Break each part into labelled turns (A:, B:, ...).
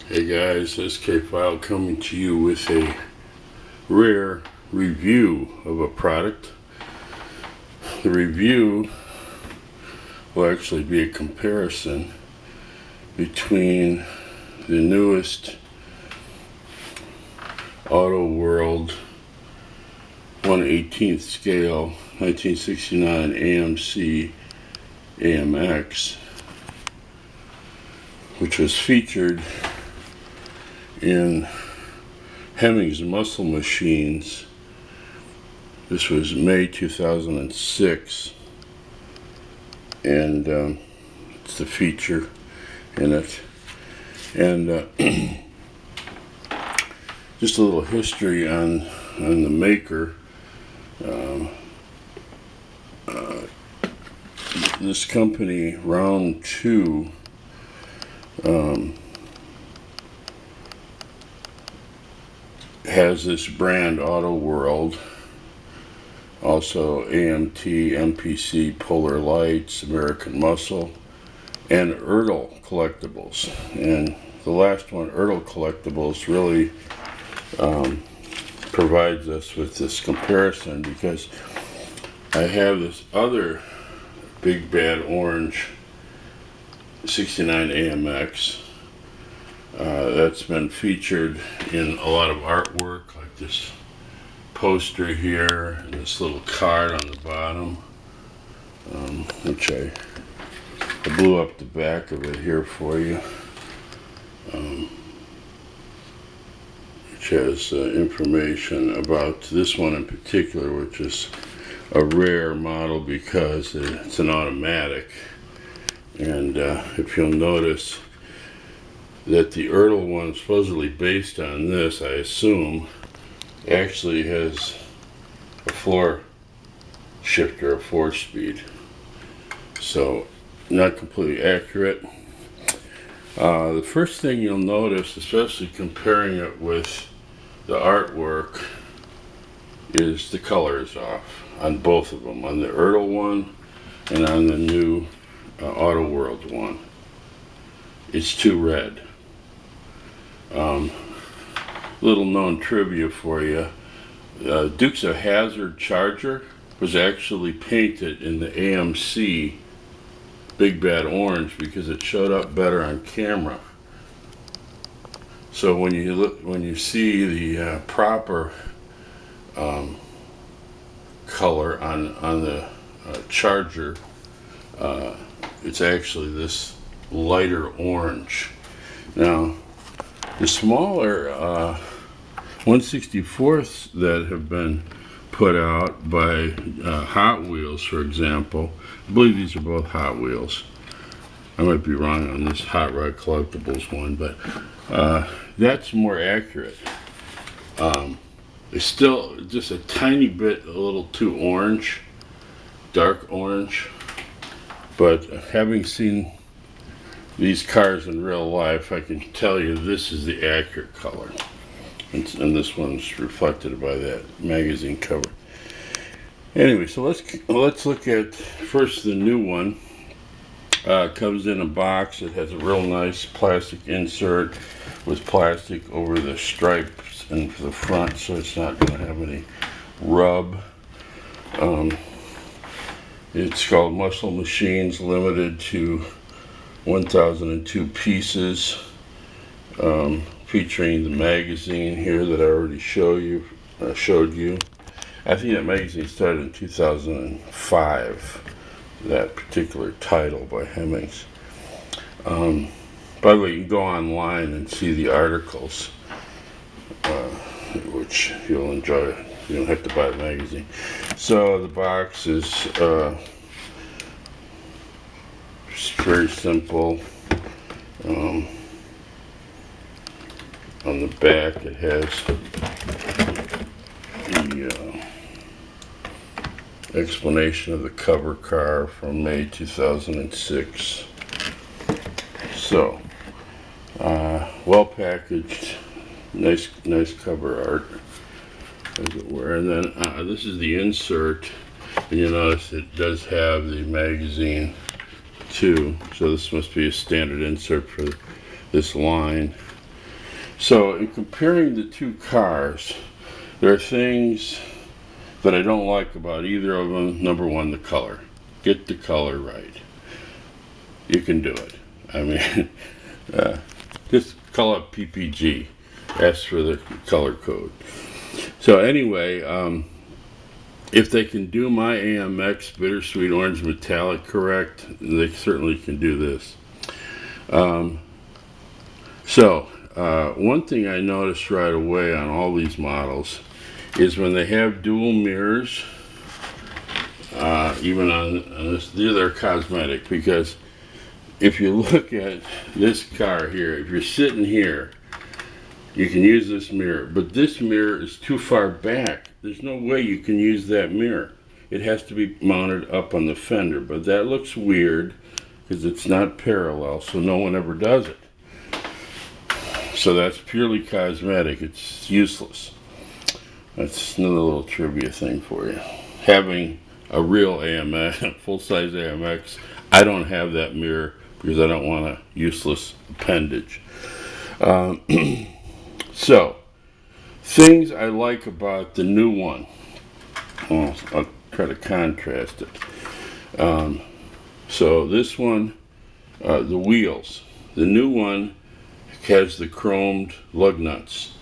A: Hey guys, skphile coming to you with a rare review of a product. The review will actually be a comparison between the newest AutoWorld 1/18th scale 1969 AMC AMX, which was featured in Hemmings Muscle Machines. This was May 2006, and it's the feature in it. And just a little history on the maker. This company, Round 2, has this brand AutoWorld, also AMT, MPC, Polar Lights, American Muscle, and Ertl Collectibles. And the last one, Ertl Collectibles, really provides us with this comparison, because I have this other big bad orange 69 AMX that's been featured in a lot of artwork, like this poster here and this little card on the bottom, which I blew up the back of it here for you, which has information about this one in particular, which is a rare model because it's an automatic. And if you'll notice that the Ertl one, supposedly based on this, I assume, actually has a floor shifter, a 4-speed. So, not completely accurate. The first thing you'll notice, especially comparing it with the artwork, is the color is off on both of them, on the Ertl one and on the new AutoWorld one. It's too red. Little known trivia for you, Dukes of Hazzard Charger was actually painted in the AMC Big Bad Orange because it showed up better on camera. So when you see the proper color on the Charger, it's actually this lighter orange. Now, the smaller 1/64ths that have been put out by Hot Wheels, for example, I believe these are both Hot Wheels. I might be wrong on this Hot Rod Collectibles one, but that's more accurate. It's still just a tiny bit, a little too orange, dark orange, but having seen these cars in real life, I can tell you this is the accurate color, and this one's reflected by that magazine cover. Anyway, so let's look at first the new one. Comes in a box. It has a real nice plastic insert with plastic over the stripes and the front, so it's not going to have any rub. It's called Muscle Machines, limited to 1,002 pieces, featuring the magazine here that I already showed you. I think that magazine started in 2005, that particular title by Hemmings. By the way, you can go online and see the articles, which you'll enjoy. You don't have to buy the magazine. So the box is very simple. On the back it has the explanation of the cover car from May 2006. So, well packaged, nice cover art, as it were. And then this is the insert, and you'll notice it does have the magazine too. So this must be a standard insert for this line. So in comparing the two cars, there are things that I don't like about either of them. Number one, the color. Get the color right. You can do it. I mean, just call up PPG. Ask for the color code. So anyway, if they can do my AMX Bittersweet Orange Metallic correct, they certainly can do this. One thing I noticed right away on all these models is when they have dual mirrors, even on this, they're cosmetic, because if you look at this car here, if you're sitting here, you can use this mirror, but this mirror is too far back. There's no way you can use that mirror. It has to be mounted up on the fender, but that looks weird because it's not parallel, so no one ever does it. So that's purely cosmetic. It's useless. That's another little trivia thing for you. Having a real AMX, full-size AMX, I don't have that mirror because I don't want a useless appendage. So, things I like about the new one. Well, I'll try to contrast it. So this one, the wheels. The new one has the chromed lug nuts.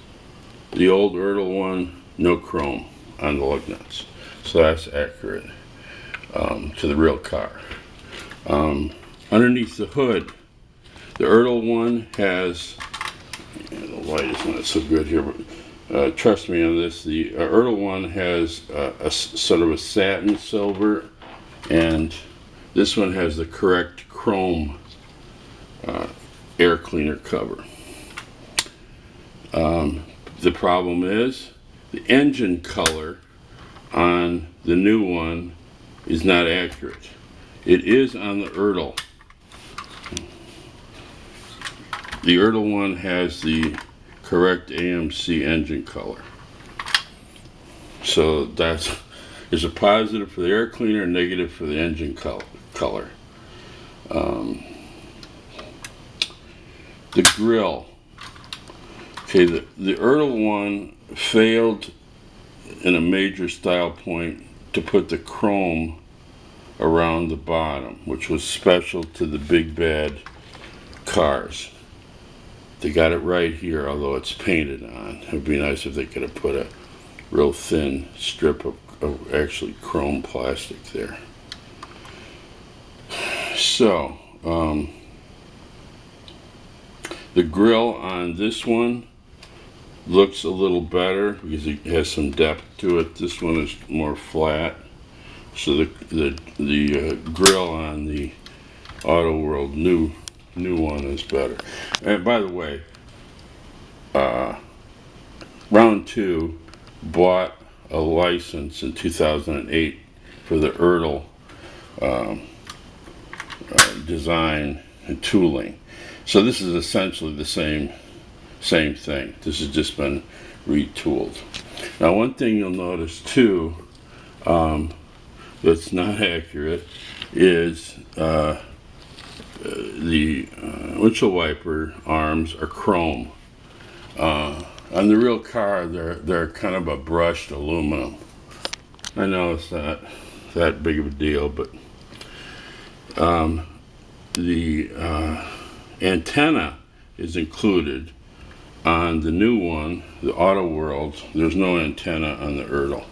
A: The old Ertl one, no chrome on the lug nuts. So that's accurate to the real car. Underneath the hood, the Ertl one has, the light is not so good here, but trust me on this, the Ertl one has a sort of a satin silver, and this one has the correct chrome air cleaner cover. The problem is the engine color on the new one is not accurate. It is on the Ertl. The Ertl one has the correct AMC engine color. So there's a positive for the air cleaner, negative for the engine color. The grill. Okay, the Ertl one failed in a major style point to put the chrome around the bottom, which was special to the big bad cars. They got it right here, although it's painted on. It would be nice if they could have put a real thin strip of actually chrome plastic there. So, the grill on this one looks a little better because it has some depth to it. This one is more flat. So the grill on the AutoWorld new one is better. And by the way, Round 2 bought a license in 2008 for the Ertl design and tooling. So this is essentially the same thing. This has just been retooled. Now, one thing you'll notice too that's not accurate is the windshield wiper arms are chrome. On the real car, they're kind of a brushed aluminum. I know it's not that big of a deal, but the antenna is included on the new one, the AutoWorld. There's no antenna on the Ertl.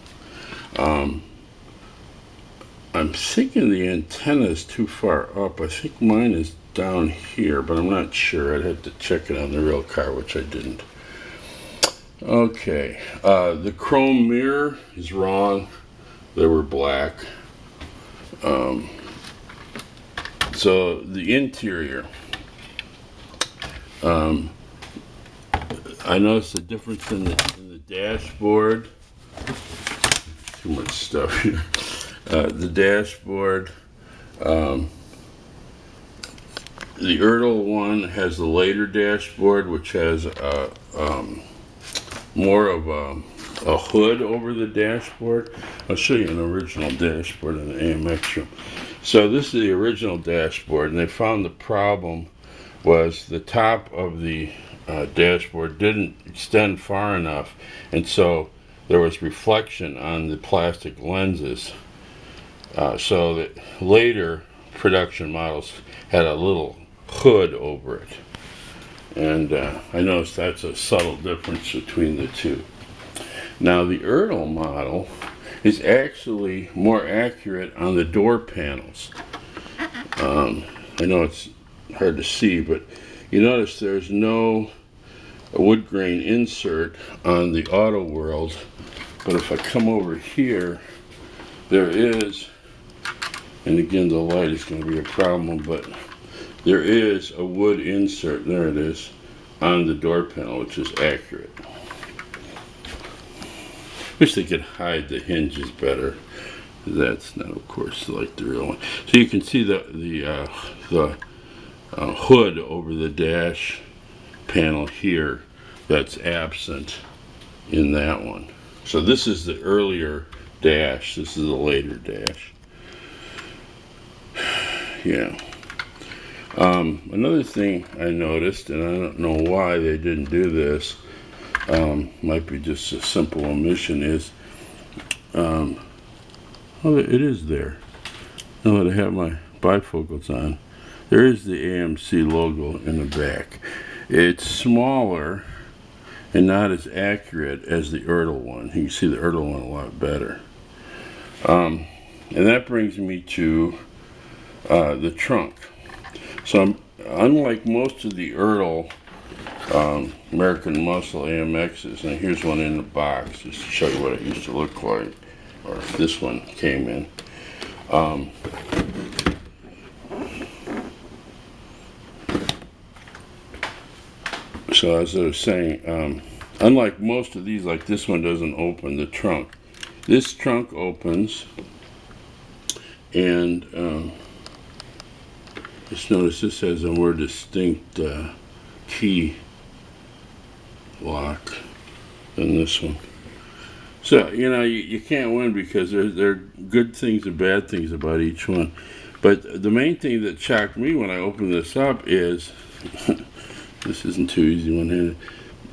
A: I'm thinking the antenna is too far up. I think mine is down here, but I'm not sure. I'd have to check it on the real car, which I didn't. Okay, the chrome mirror is wrong. They were black. So the interior, I noticed a difference in the dashboard. Too much stuff here. The dashboard, the Ertl one has the later dashboard, which has more of a hood over the dashboard. I'll show you an original dashboard in the AMX room. So this is the original dashboard, and they found the problem was the top of the dashboard didn't extend far enough, and so there was reflection on the plastic lenses, so that later production models had a little hood over it. And I noticed that's a subtle difference between the two. Now the Erdl model is actually more accurate on the door panels. I know it's hard to see, but you notice there's no wood grain insert on the AutoWorld, but if I come over here, there is, and again the light is going to be a problem, but there is a wood insert, there it is, on the door panel, which is accurate. Wish they could hide the hinges better. That's not, of course, like the real one. So you can see the hood over the dash panel here that's absent in that one. So this is the earlier dash. This is the later dash. Yeah. Another thing I noticed, and I don't know why they didn't do this, might be just a simple omission, is oh, it is there. Now that I have my bifocals on, there is the AMC logo in the back. It's smaller and not as accurate as the Erdl one. You can see the Erdl one a lot better. And that brings me to the trunk. So unlike most of the Erdl American Muscle AMXs, and here's one in the box just to show you what it used to look like, or this one came in. So as I was saying, unlike most of these, like this one doesn't open the trunk. This trunk opens, and just notice this has a more distinct key lock than this one. So, you know, you can't win because there are good things and bad things about each one. But the main thing that shocked me when I opened this up is, this isn't too easy one-handed.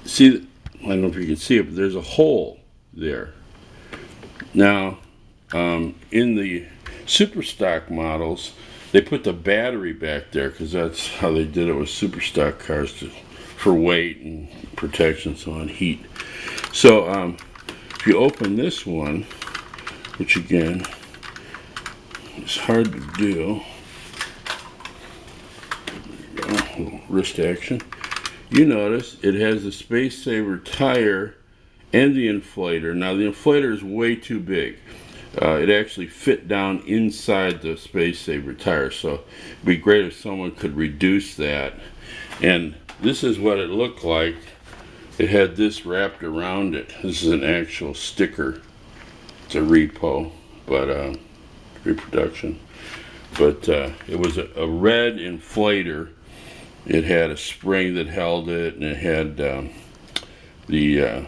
A: See, I don't know if you can see it, but there's a hole there. Now, in the super stock models, they put the battery back there because that's how they did it with super stock cars for weight and protection, so on, heat. So, if you open this one, which again is hard to do, wrist action, you notice it has the Space Saver tire and the inflator. Now the inflator is way too big. It actually fit down inside the Space Saver tire, so it'd be great if someone could reduce that. And this is what it looked like. It had this wrapped around it. This is an actual sticker. It's a repo, but reproduction. But it was a red inflator. It had a spring that held it, and it had the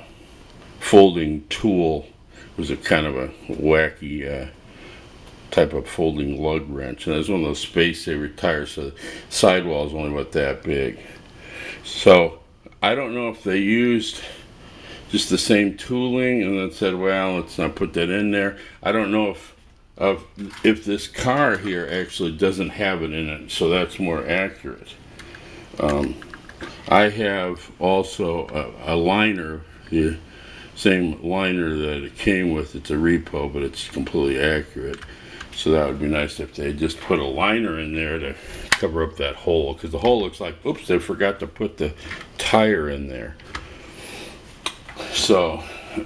A: folding tool. It was a kind of a wacky type of folding lug wrench. And it was one of those Space Saver tires, so the sidewall is only about that big. So I don't know if they used just the same tooling and then said, well, let's not put that in there. I don't know if this car here actually doesn't have it in it, so that's more accurate. I have also a liner, the same liner that it came with. It's a repo, but it's completely accurate. So that would be nice if they just put a liner in there to cover up that hole, because the hole looks like, oops, they forgot to put the tire in there. So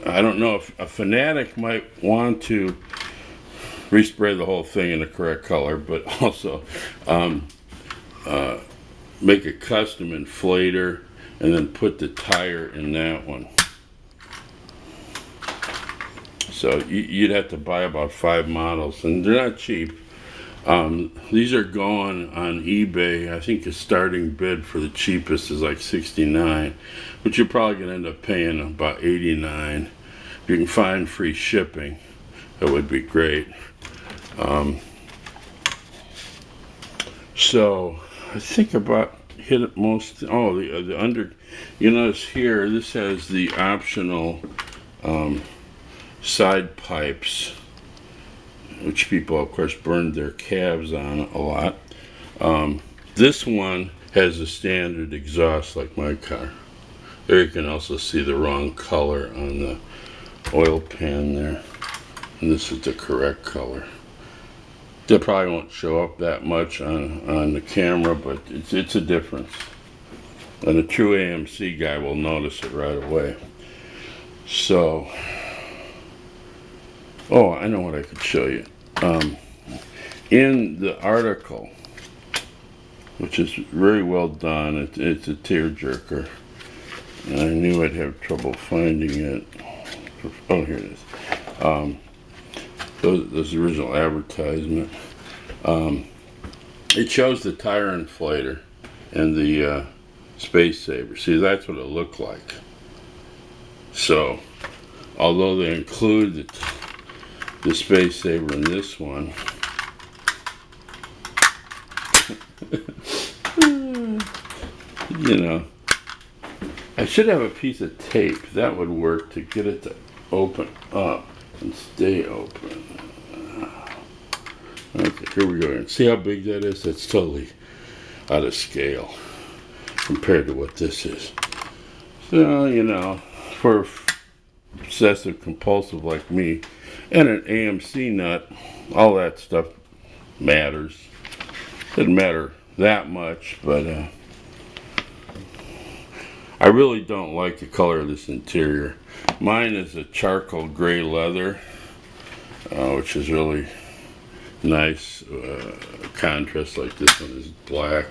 A: I don't know if a fanatic might want to respray the whole thing in the correct color, but also make a custom inflator and then put the tire in that one. So you'd have to buy about 5 models, and they're not cheap. These are going on eBay. I think the starting bid for the cheapest is like $69, but you're probably going to end up paying about $89. If you can find free shipping, that would be great. So I think about hit it most. Oh, the under. You notice here, this has the optional side pipes, which people, of course, burned their calves on a lot. This one has a standard exhaust like my car. There you can also see the wrong color on the oil pan there. And this is the correct color. That probably won't show up that much on the camera, but it's a difference. And a true AMC guy will notice it right away. So, oh, I know what I could show you. In the article, which is very well done, it's a tearjerker. And I knew I'd have trouble finding it. Oh, here it is. This original advertisement. It shows the tire inflator and the space saver. See, that's what it looked like. So, although they include the space saver in this one, you know, I should have a piece of tape. That would work to get it to open up and stay open. Okay, here we go. See how big that is? That's totally out of scale compared to what this is. So, you know, for obsessive compulsive like me and an AMC nut, all that stuff matters. Doesn't matter that much, but I really don't like the color of this interior. Mine is a charcoal gray leather, which is really nice contrast. Like this one is black.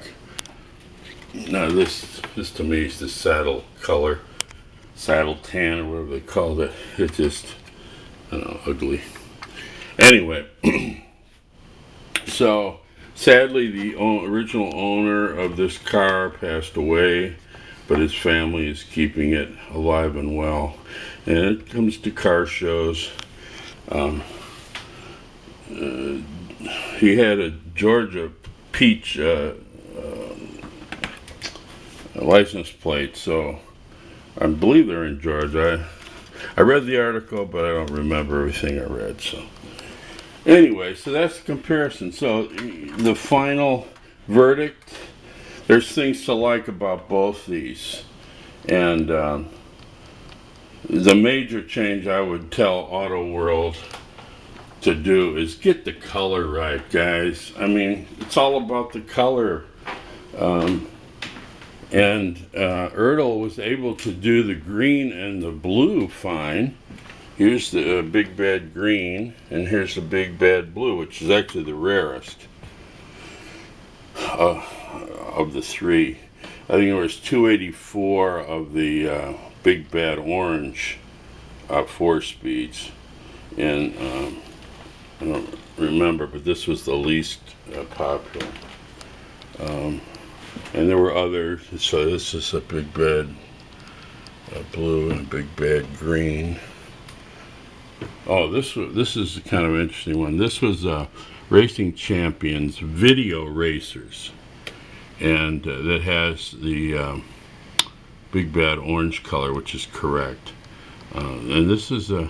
A: Now this to me is the saddle color, saddle tan or whatever they called it. It's just, I don't know, ugly. Anyway, so sadly the original owner of this car passed away, but his family is keeping it alive and well. And it comes to car shows. He had a Georgia peach license plate, so I believe they're in Georgia. I read the article, but I don't remember everything I read. So anyway, so that's the comparison. So the final verdict, there's things to like about both these. And the major change I would tell AutoWorld to do is get the color right, guys. I mean, it's all about the color. And Ertl was able to do the green and the blue fine. Here's the big bad green, and here's the big bad blue, which is actually the rarest of the three. I think there was 284 of the big bad orange 4-speeds, and I don't remember, but this was the least popular. And there were others. So this is a big bad blue and a big bad green. Oh, this is kind of an interesting one. This was Racing Champions Video Racers, and that has the big bad orange color, which is correct. And this is a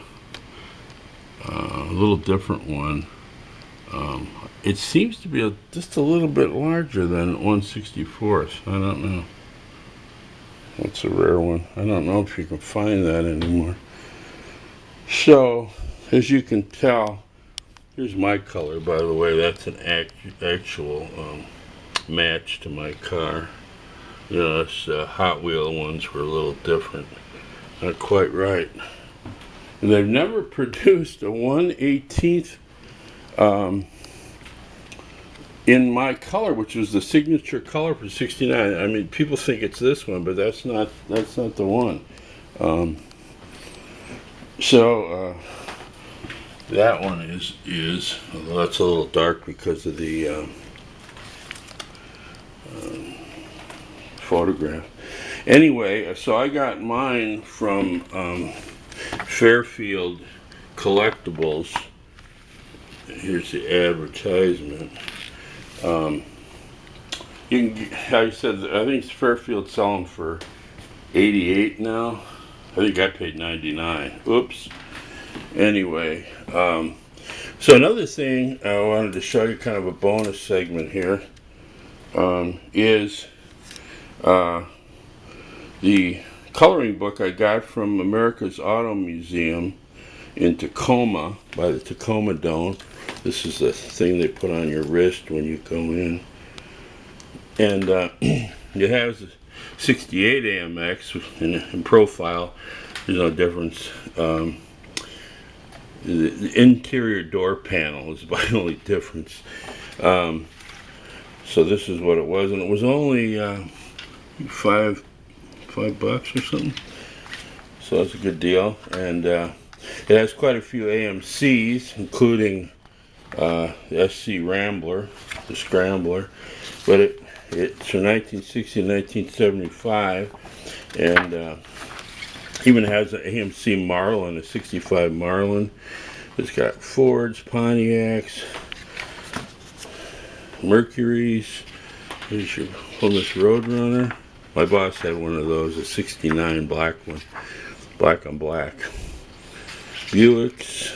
A: little different one. It seems to be just a little bit larger than 1/64th. I don't know. That's a rare one. I don't know if you can find that anymore. So, as you can tell, here's my color, by the way. That's an actual match to my car. You know, us Hot Wheel ones were a little different. Not quite right. And they've never produced a 1/18th in my color, which was the signature color for '69. I mean, people think it's this one, but that's not the one. So that one is although that's a little dark because of the photograph. Anyway, so I got mine from Fairfield Collectibles. Here's the advertisement. You can, like I said, I think Fairfield selling for 88 now. I think I paid 99. Oops. Anyway, so another thing I wanted to show you, kind of a bonus segment here, is the coloring book I got from America's Auto Museum in Tacoma, by the Tacoma Dome. This is the thing they put on your wrist when you go in. And it has 68 AMX in profile. There's no difference. The interior door panel is the only difference. So this is what it was, and it was only $5 or something. So that's a good deal. And it has quite a few AMCs, including the SC Rambler, the Scrambler, but it's from 1960 to 1975, and even has an AMC Marlin, a 65 Marlin. It's got Fords, Pontiacs, Mercuries. Here's your Plymouth Roadrunner. My boss had one of those, a 69 black one, black on black. Buicks,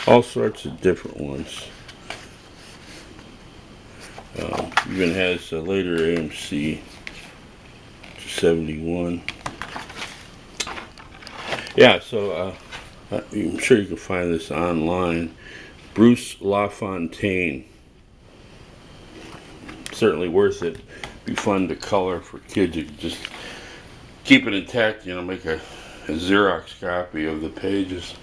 A: all sorts of different ones. Even has a later AMC 71. Yeah, so I'm sure you can find this online. Bruce LaFontaine. Certainly worth it. Be fun to color for kids. You can just keep it intact, you know, make a Xerox copy of the pages.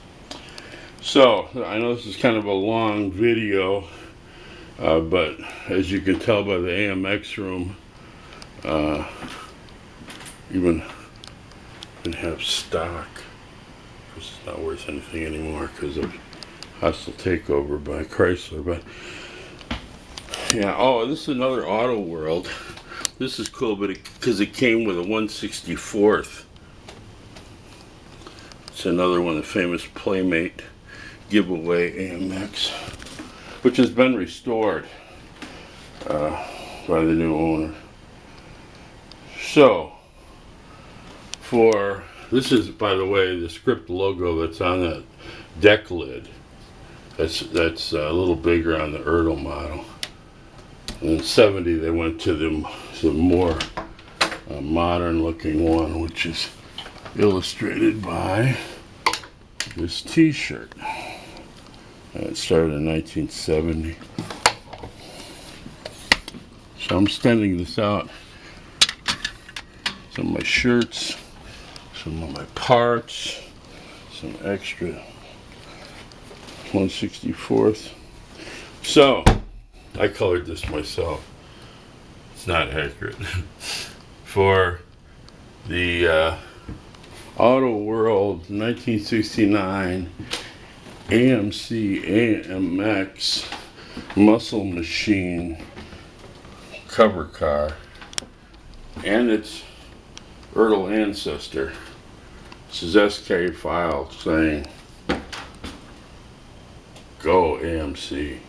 A: So, I know this is kind of a long video, but as you can tell by the AMX room, even have stock. This is not worth anything anymore because of hostile takeover by Chrysler. But yeah, oh, this is another AutoWorld. This is cool, but because it came with a 1/64th. It's another one of the famous Playmate giveaway AMX, which has been restored by the new owner. So, this is, by the way, the script logo that's on that deck lid. That's a little bigger on the Ertl model. And in 70 they went to the more modern looking one, which is illustrated by this t-shirt. It started in 1970. So I'm sending this out. Some of my shirts, some of my parts, some extra 1/64th. So I colored this myself. It's not accurate. For the AutoWorld 1969 AMC AMX muscle machine cover car and its Ertl ancestor. This is skphile saying, "Go AMC."